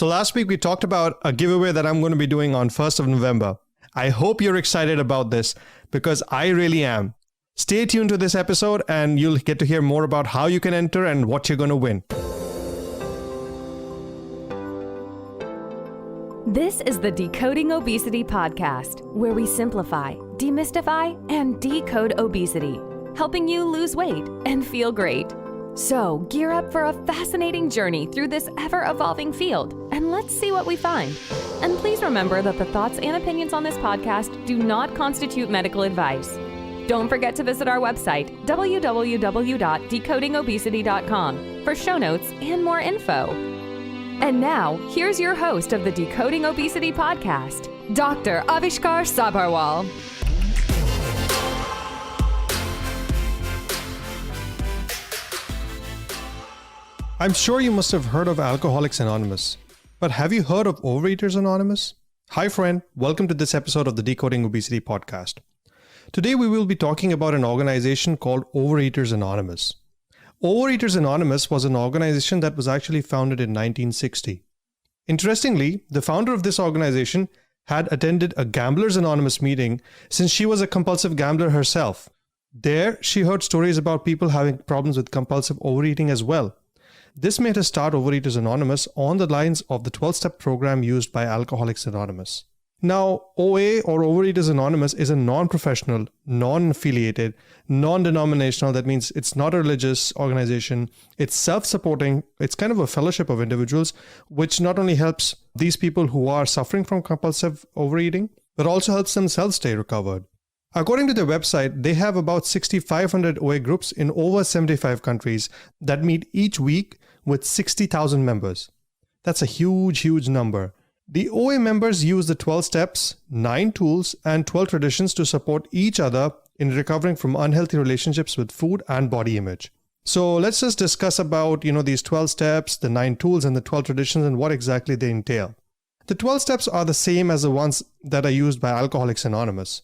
So last week we talked about a giveaway that I'm going to be doing on 1st of November. I hope you're excited about this because I really am. Stay tuned to this episode and you'll get to hear more about how you can enter and what you're going to win. This is the Decoding Obesity podcast, where we simplify, demystify, and decode obesity, helping you lose weight and feel great. So gear up for a fascinating journey through this ever-evolving field, and let's see what we find. And please remember that the thoughts and opinions on this podcast do not constitute medical advice. Don't forget to visit our website, www.decodingobesity.com, for show notes and more info. And now, here's your host of the Decoding Obesity podcast, Dr. Avishkar Sabharwal. I'm sure you must have heard of Alcoholics Anonymous, but have you heard of Overeaters Anonymous? Hi friend, welcome to this episode of the Decoding Obesity podcast. Today we will be talking about an organization called Overeaters Anonymous. Overeaters Anonymous was an organization that was actually founded in 1960. Interestingly, the founder of this organization had attended a Gamblers Anonymous meeting since she was a compulsive gambler herself. There, she heard stories about people having problems with compulsive overeating as well. This made her start Overeaters Anonymous on the lines of the 12-step program used by Alcoholics Anonymous. Now, OA or Overeaters Anonymous is a non-professional, non-affiliated, non-denominational, that means it's not a religious organization, it's self-supporting, it's kind of a fellowship of individuals, which not only helps these people who are suffering from compulsive overeating, but also helps themselves stay recovered. According to their website, they have about 6,500 OA groups in over 75 countries that meet each week with 60,000 members. That's a huge number. The OA members use the 12 steps, 9 tools, and 12 traditions to support each other in recovering from unhealthy relationships with food and body image. So let's just discuss about, these 12 steps, the 9 tools, and the 12 traditions and what exactly they entail. The 12 steps are the same as the ones that are used by Alcoholics Anonymous.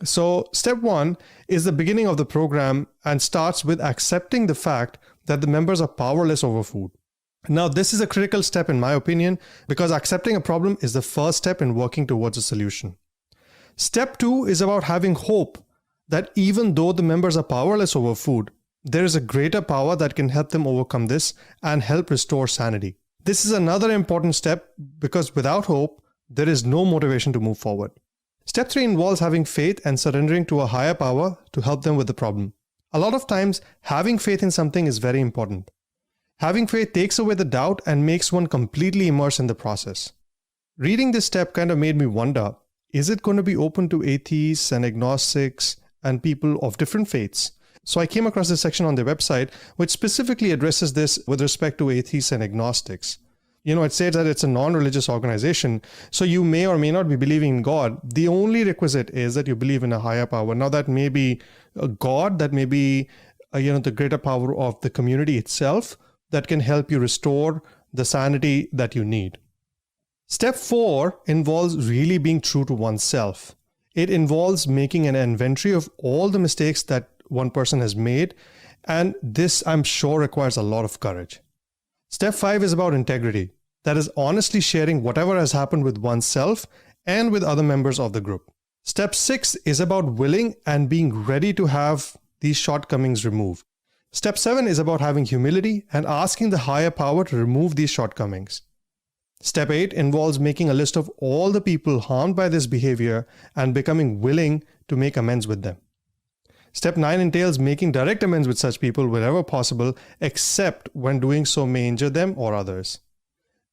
So step 1 is the beginning of the program and starts with accepting the fact that the members are powerless over food. Now, this is a critical step in my opinion because accepting a problem is the first step in working towards a solution. Step 2 is about having hope that even though the members are powerless over food, there is a greater power that can help them overcome this and help restore sanity. This is another important step because without hope, there is no motivation to move forward. Step 3 involves having faith and surrendering to a higher power to help them with the problem. A lot of times, having faith in something is very important. Having faith takes away the doubt and makes one completely immersed in the process. Reading this step kind of made me wonder, is it going to be open to atheists and agnostics and people of different faiths? So I came across this section on their website which specifically addresses this with respect to atheists and agnostics. It says that it's a non-religious organization, so you may or may not be believing in God. The only requisite is that you believe in a higher power. Now that may be a God, that may be the greater power of the community itself that can help you restore the sanity that you need. Step 4 involves really being true to oneself. It involves making an inventory of all the mistakes that one person has made, and this I'm sure requires a lot of courage. Step 5 is about integrity. That is honestly sharing whatever has happened with oneself and with other members of the group. Step 6 is about willing and being ready to have these shortcomings removed. Step 7 is about having humility and asking the higher power to remove these shortcomings. Step 8 involves making a list of all the people harmed by this behavior and becoming willing to make amends with them. Step 9 entails making direct amends with such people wherever possible, except when doing so may injure them or others.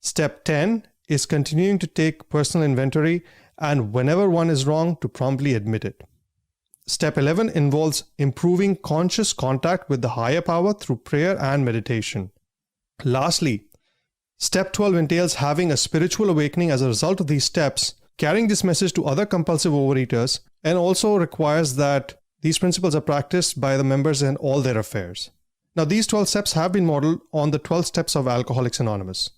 Step 10 is continuing to take personal inventory and whenever one is wrong, to promptly admit it. Step 11 involves improving conscious contact with the higher power through prayer and meditation. Lastly, Step 12 entails having a spiritual awakening as a result of these steps, carrying this message to other compulsive overeaters, and also requires that these principles are practiced by the members in all their affairs. Now, these 12 steps have been modeled on the 12 steps of Alcoholics Anonymous.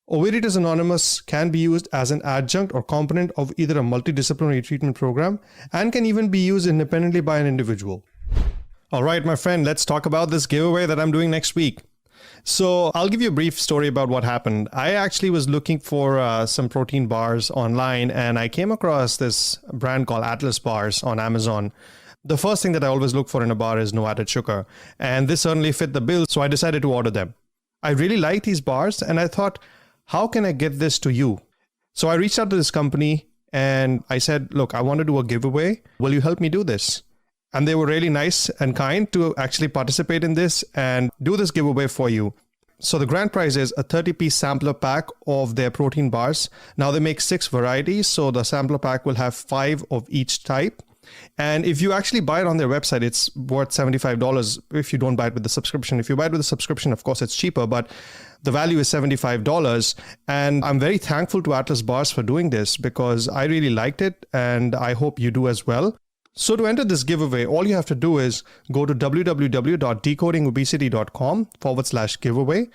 Overeaters Anonymous can be used as an adjunct or component of either a multidisciplinary treatment program and can even be used independently by an individual. All right, my friend, let's talk about this giveaway that I'm doing next week. So I'll give you a brief story about what happened. I actually was looking for some protein bars online, and I came across this brand called Atlas Bars on Amazon. The first thing that I always look for in a bar is no added sugar, and this certainly fit the bill, so I decided to order them. I really like these bars, and I thought, how can I get this to you? So I reached out to this company, and I said, look, I want to do a giveaway. Will you help me do this? And they were really nice and kind to actually participate in this and do this giveaway for you. So the grand prize is a 30-piece sampler pack of their protein bars. Now they make 6 varieties, so the sampler pack will have 5 of each type. And if you actually buy it on their website, it's worth $75 if you don't buy it with the subscription. If you buy it with the subscription, of course, it's cheaper, but the value is $75. And I'm very thankful to Atlas Bars for doing this because I really liked it, and I hope you do as well. So to enter this giveaway, all you have to do is go to www.decodingobesity.com/giveaway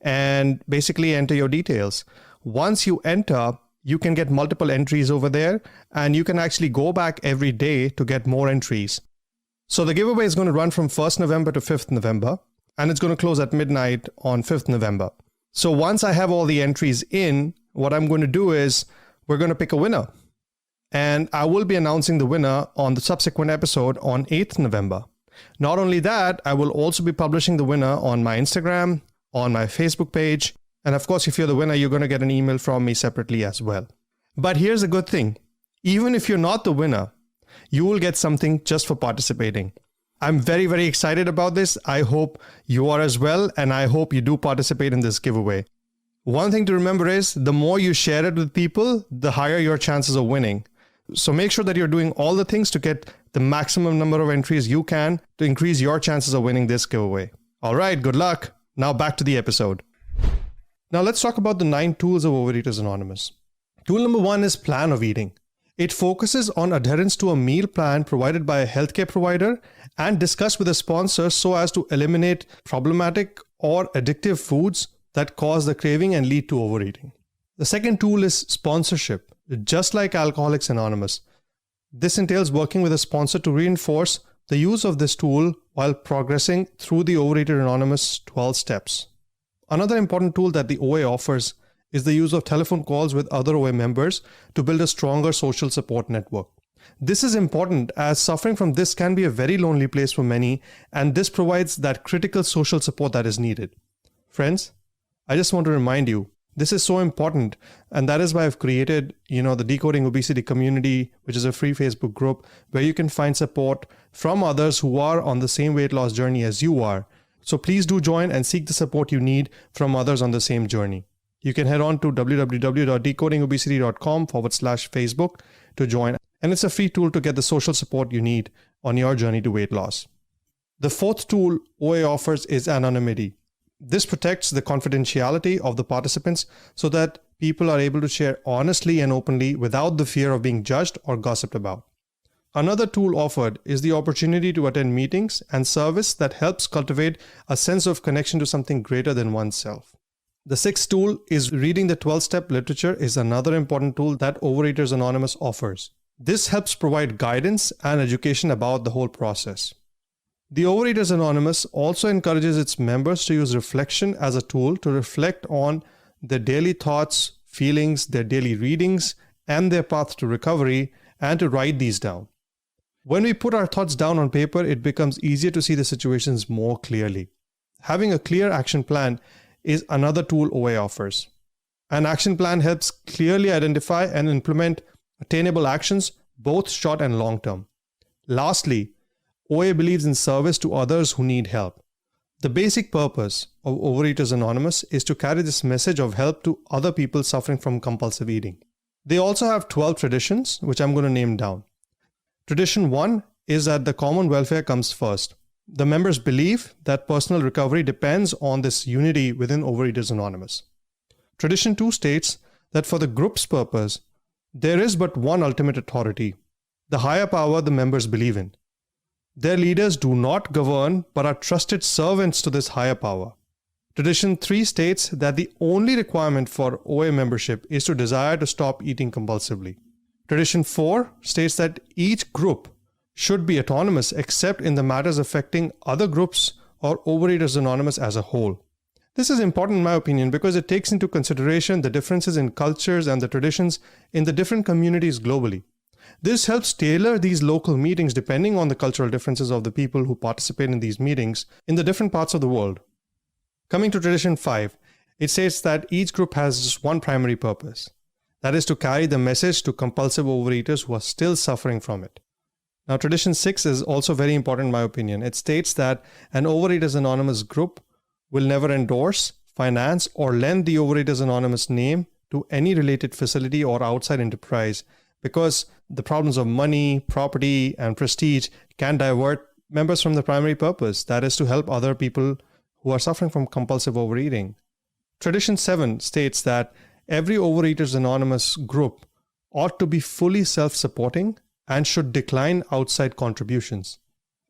and basically enter your details. Once you enter, you can get multiple entries over there, and you can actually go back every day to get more entries. So the giveaway is going to run from 1st November to 5th November, and it's going to close at midnight on 5th November. So once I have all the entries in, what I'm going to do is we're going to pick a winner. And I will be announcing the winner on the subsequent episode on 8th November. Not only that, I will also be publishing the winner on my Instagram, on my Facebook page. And of course, if you're the winner, you're going to get an email from me separately as well. But here's a good thing. Even if you're not the winner, you will get something just for participating. I'm very, very excited about this. I hope you are as well. And I hope you do participate in this giveaway. One thing to remember is the more you share it with people, the higher your chances of winning. So make sure that you're doing all the things to get the maximum number of entries you can to increase your chances of winning this giveaway. All right, good luck. Now back to the episode. Now let's talk about the 9 tools of Overeaters Anonymous. Tool number 1 is plan of eating. It focuses on adherence to a meal plan provided by a healthcare provider and discussed with a sponsor so as to eliminate problematic or addictive foods that cause the craving and lead to overeating. The second tool is sponsorship. Just like Alcoholics Anonymous, this entails working with a sponsor to reinforce the use of this tool while progressing through the Overeaters Anonymous 12 steps. Another important tool that the OA offers is the use of telephone calls with other OA members to build a stronger social support network. This is important as suffering from this can be a very lonely place for many, and this provides that critical social support that is needed. Friends, I just want to remind you, this is so important, and that is why I've created, the Decoding Obesity community, which is a free Facebook group where you can find support from others who are on the same weight loss journey as you are. So please do join and seek the support you need from others on the same journey. You can head on to www.decodingobesity.com/Facebook to join, and it's a free tool to get the social support you need on your journey to weight loss. The fourth tool OA offers is anonymity. This protects the confidentiality of the participants so that people are able to share honestly and openly without the fear of being judged or gossiped about. Another tool offered is the opportunity to attend meetings and service that helps cultivate a sense of connection to something greater than oneself. The sixth tool is reading the 12-step literature is another important tool that Overeaters Anonymous offers. This helps provide guidance and education about the whole process. The Overeaters Anonymous also encourages its members to use reflection as a tool to reflect on their daily thoughts, feelings, their daily readings, and their path to recovery, and to write these down. When we put our thoughts down on paper, it becomes easier to see the situations more clearly. Having a clear action plan is another tool OA offers. An action plan helps clearly identify and implement attainable actions, both short and long term. Lastly, OA believes in service to others who need help. The basic purpose of Overeaters Anonymous is to carry this message of help to other people suffering from compulsive eating. They also have 12 traditions, which I'm going to name down. Tradition 1 is that the common welfare comes first. The members believe that personal recovery depends on this unity within Overeaters Anonymous. Tradition 2 states that for the group's purpose, there is but one ultimate authority, the higher power the members believe in. Their leaders do not govern but are trusted servants to this higher power. Tradition 3 states that the only requirement for OA membership is to desire to stop eating compulsively. Tradition 4 states that each group should be autonomous except in the matters affecting other groups or Overeaters Anonymous as a whole. This is important in my opinion because it takes into consideration the differences in cultures and the traditions in the different communities globally. This helps tailor these local meetings depending on the cultural differences of the people who participate in these meetings in the different parts of the world. Coming to tradition 5, it states that each group has just one primary purpose. That is to carry the message to compulsive overeaters who are still suffering from it. Now, tradition 6 is also very important in my opinion. It states that an Overeaters Anonymous group will never endorse, finance, or lend the Overeaters Anonymous name to any related facility or outside enterprise because the problems of money, property, and prestige can divert members from the primary purpose, that is to help other people who are suffering from compulsive overeating. Tradition 7 states that every Overeaters Anonymous group ought to be fully self-supporting and should decline outside contributions.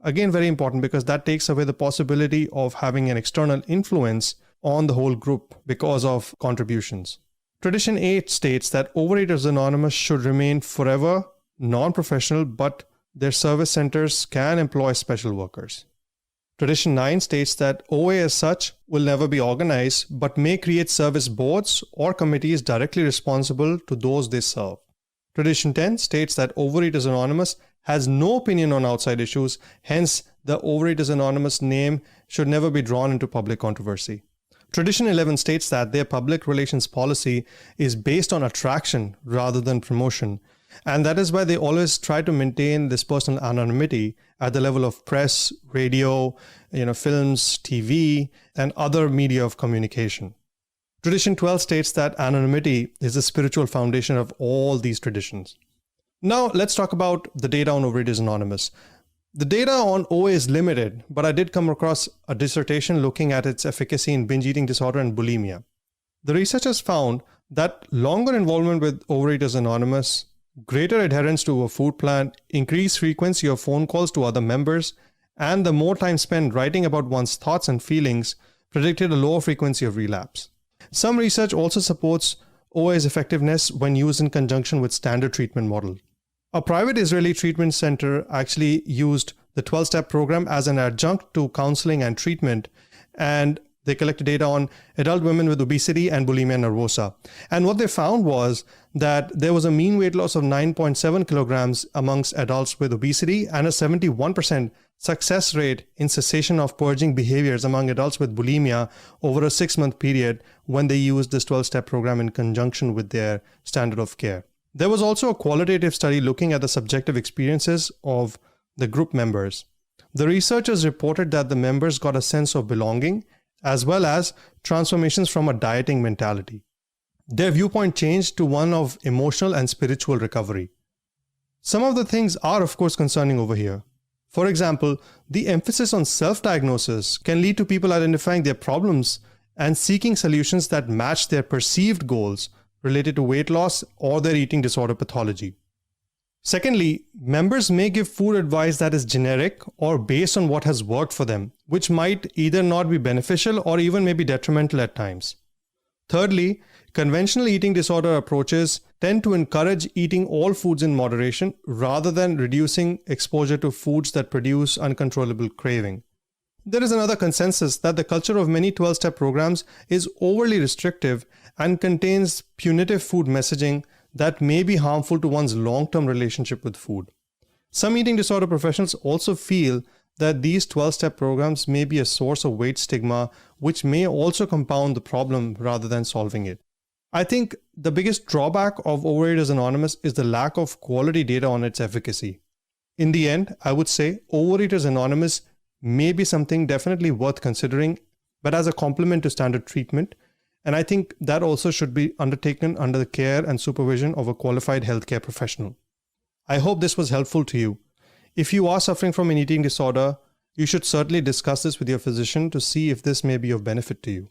Again, very important because that takes away the possibility of having an external influence on the whole group because of contributions. Tradition 8 states that Overeaters Anonymous should remain forever non-professional, but their service centers can employ special workers. Tradition 9 states that OA as such will never be organized, but may create service boards or committees directly responsible to those they serve. Tradition 10 states that Overeaters Anonymous has no opinion on outside issues, hence the Overeaters Anonymous name should never be drawn into public controversy. Tradition 11 states that their public relations policy is based on attraction rather than promotion, and that is why they always try to maintain this personal anonymity at the level of press, radio, films, TV, and other media of communication. Tradition 12 states that anonymity is the spiritual foundation of all these traditions. Now, let's talk about the data on Overeaters Anonymous. The data on OA is limited, but I did come across a dissertation looking at its efficacy in binge eating disorder and bulimia. The researchers found that longer involvement with Overeaters Anonymous, greater adherence to a food plan, increased frequency of phone calls to other members, and the more time spent writing about one's thoughts and feelings predicted a lower frequency of relapse. Some research also supports OA's effectiveness when used in conjunction with standard treatment model. A private Israeli treatment center actually used the 12-step program as an adjunct to counseling and treatment, and they collected data on adult women with obesity and bulimia nervosa. And what they found was that there was a mean weight loss of 9.7 kilograms amongst adults with obesity and a 71% success rate in cessation of purging behaviors among adults with bulimia over a 6-month period when they used this 12-step program in conjunction with their standard of care. There was also a qualitative study looking at the subjective experiences of the group members. The researchers reported that the members got a sense of belonging as well as transformations from a dieting mentality. Their viewpoint changed to one of emotional and spiritual recovery. Some of the things are of course concerning over here. For example, the emphasis on self-diagnosis can lead to people identifying their problems and seeking solutions that match their perceived goals related to weight loss or their eating disorder pathology. Secondly, members may give food advice that is generic or based on what has worked for them, which might either not be beneficial or even may be detrimental at times. Thirdly, conventional eating disorder approaches tend to encourage eating all foods in moderation rather than reducing exposure to foods that produce uncontrollable craving. There is another consensus that the culture of many 12-step programs is overly restrictive and contains punitive food messaging that may be harmful to one's long-term relationship with food. Some eating disorder professionals also feel that these 12-step programs may be a source of weight stigma, which may also compound the problem rather than solving it. I think the biggest drawback of Overeaters Anonymous is the lack of quality data on its efficacy. In the end, I would say Overeaters Anonymous may be something definitely worth considering, but as a complement to standard treatment. And I think that also should be undertaken under the care and supervision of a qualified healthcare professional. I hope this was helpful to you. If you are suffering from an eating disorder, you should certainly discuss this with your physician to see if this may be of benefit to you.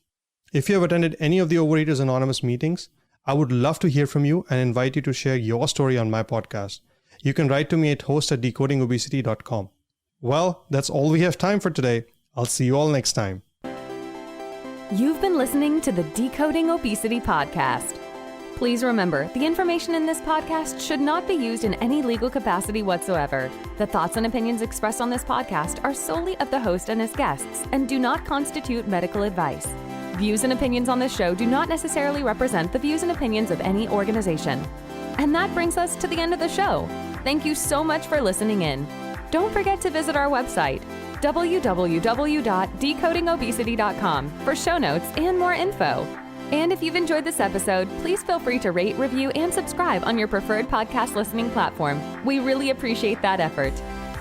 If you have attended any of the Overeaters Anonymous meetings, I would love to hear from you and invite you to share your story on my podcast. You can write to me at host@decodingobesity.com. Well, that's all we have time for today. I'll see you all next time. You've been listening to the Decoding Obesity podcast. Please remember, the information in this podcast should not be used in any legal capacity whatsoever. The thoughts and opinions expressed on this podcast are solely of the host and his guests and do not constitute medical advice. Views and opinions on this show do not necessarily represent the views and opinions of any organization. And that brings us to the end of the show. Thank you so much for listening in. Don't forget to visit our website, www.decodingobesity.com, for show notes and more info. And if you've enjoyed this episode, please feel free to rate, review, and subscribe on your preferred podcast listening platform. We really appreciate that effort.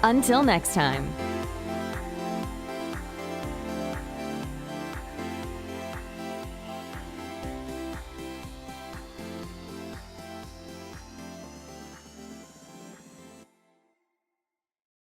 Until next time.